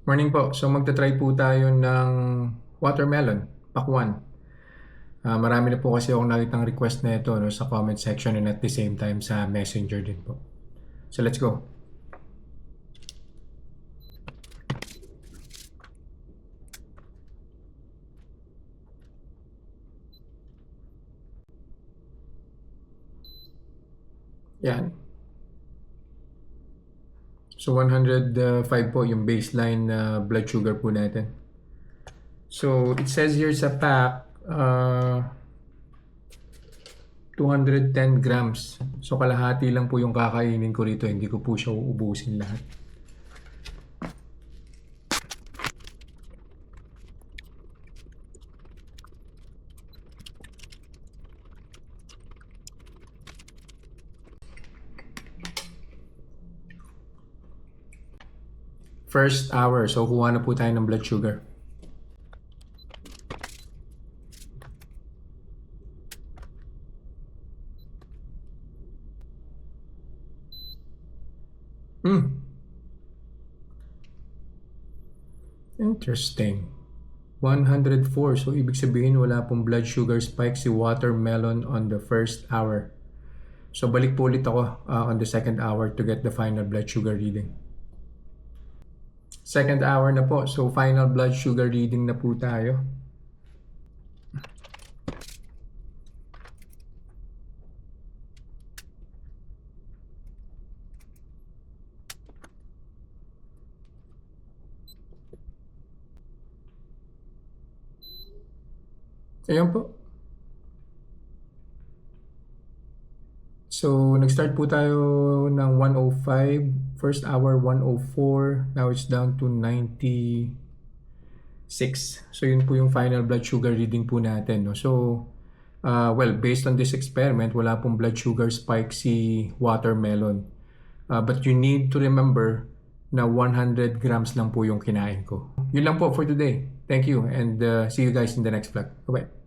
Morning po. So magta-try po tayo ng watermelon, pakwan. Marami na po kasi akong nakitang request na ito no, sa comment section and at the same time sa messenger din po. So let's go. Yan. So 105 po yung baseline blood sugar po natin. So it says here sa pack 210 grams. So kalahati lang po yung kakainin ko rito. Hindi ko po siya uubusin lahat. First hour. So kuha na po tayo ng blood sugar. Interesting. 104. So, ibig sabihin wala pong blood sugar spike si watermelon on the first hour. So, balik po ulit ako on the second hour to get the final blood sugar reading. Second hour na po. So, final blood sugar reading na po tayo. Ayan po. So, nag-start po tayo ng 105. First hour, 104. Now, it's down to 96. So, yun po yung final blood sugar reading po natin. No? So, well, based on this experiment, wala pong blood sugar spike si watermelon. But you need to remember na 100 grams lang po yung kinain ko. Yun lang po for today. Thank you and see you guys in the next vlog. Bye-bye.